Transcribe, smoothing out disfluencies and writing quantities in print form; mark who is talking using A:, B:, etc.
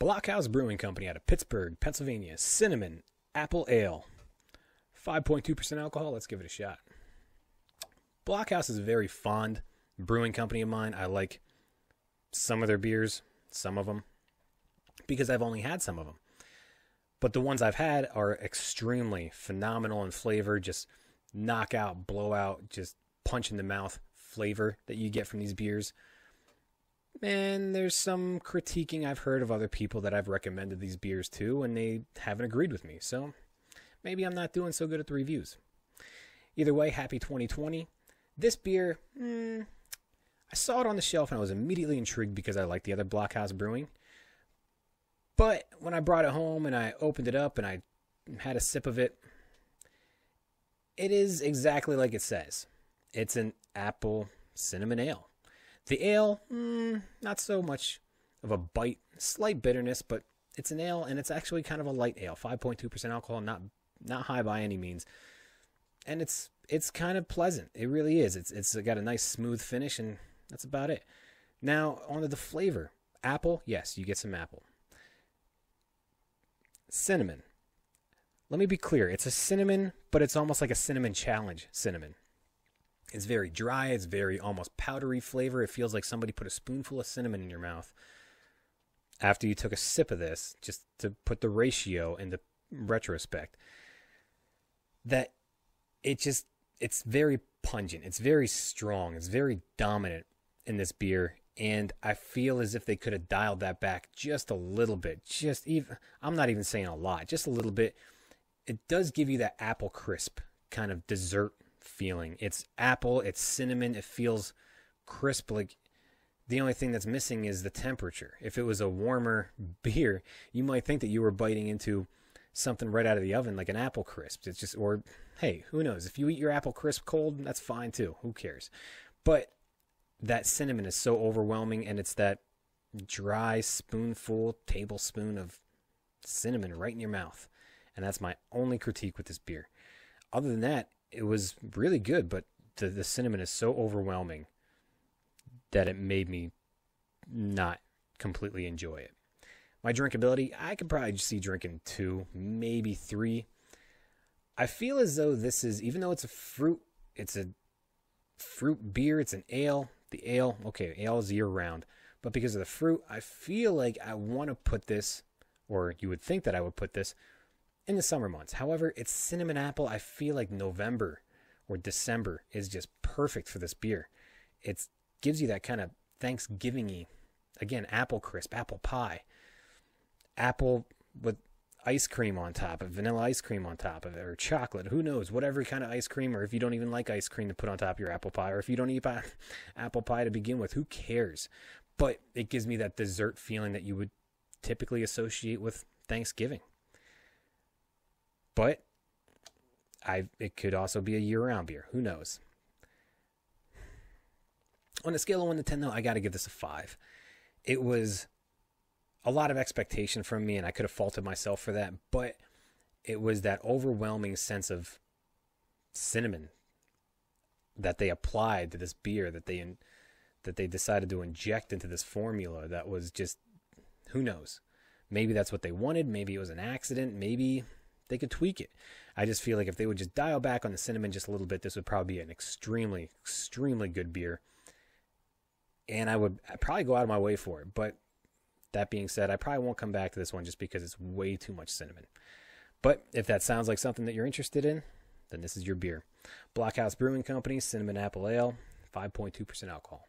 A: Blockhouse Brewing Company out of Pittsburgh, Pennsylvania. Cinnamon Apple Ale. 5.2% alcohol. Let's give it a shot. Blockhouse is a very fond brewing company of mine. I like some of their beers, some of them, because I've only had some of them. But the ones I've had are extremely phenomenal in flavor. Just knockout, blowout, just punch in the mouth flavor that you get from these beers. And there's some critiquing I've heard of other people that I've recommended these beers to, and they haven't agreed with me. So maybe I'm not doing so good at the reviews. Either way, happy 2020. This beer, I saw it on the shelf and I was immediately intrigued because I like the other Blockhouse Brewing. But when I brought it home and I opened it up and I had a sip of it, it is exactly like it says. It's an apple cinnamon ale. The ale, not so much of a bite, slight bitterness, but it's an ale and it's actually kind of a light ale. 5.2% alcohol, not high by any means. And it's kind of pleasant. It really is. It's got a nice smooth finish, and that's about it. Now, onto the flavor. Apple, yes, you get some apple. Cinnamon. Let me be clear. It's a cinnamon, but it's almost like a cinnamon challenge cinnamon. It's very dry. It's very almost powdery flavor. It feels like somebody put a spoonful of cinnamon in your mouth after you took a sip of this, just to put the ratio into retrospect. That it's very pungent. It's very strong. It's very dominant in this beer. And I feel as if they could have dialed that back just a little bit. I'm not even saying a lot, just a little bit. It does give you that apple crisp kind of dessert feeling. It's apple, it's cinnamon, it feels crisp. Like the only thing that's missing is the temperature. If it was a warmer beer, you might think that you were biting into something right out of the oven, like an apple crisp. It's just, or hey, who knows? If you eat your apple crisp cold, that's fine too. Who cares? But that cinnamon is so overwhelming, and it's that dry tablespoon of cinnamon right in your mouth. And that's my only critique with this beer. Other than that, it was really good, but the cinnamon is so overwhelming that it made me not completely enjoy it. My drinkability, I could probably see drinking 2, maybe 3. I feel as though this is, even though it's a fruit beer, it's an ale. The ale, okay, ale is year round. But because of the fruit, I feel like I want to put this, or you would think that I would put this, in the summer months. However, it's cinnamon apple. I feel like November or December is just perfect for this beer. It gives you that kind of Thanksgiving-y, again, apple crisp, apple pie, apple with ice cream on top of vanilla ice cream on top of it, or chocolate, who knows, whatever kind of ice cream, or if you don't even like ice cream to put on top of your apple pie, or if you don't eat apple pie to begin with, who cares? But it gives me that dessert feeling that you would typically associate with Thanksgiving. But it could also be a year-round beer. Who knows? On a scale of 1 to 10, though, I got to give this a 5. It was a lot of expectation from me, and I could have faulted myself for that. But it was that overwhelming sense of cinnamon that they applied to this beer, that they decided to inject into this formula. That was just, who knows? Maybe that's what they wanted. Maybe it was an accident. Maybe they could tweak it. I just feel like if they would just dial back on the cinnamon just a little bit, this would probably be an extremely, extremely good beer. And I'd probably go out of my way for it. But that being said, I probably won't come back to this one just because it's way too much cinnamon. But if that sounds like something that you're interested in, then this is your beer. Blockhouse Brewing Company, Cinnamon Apple Ale, 5.2% alcohol.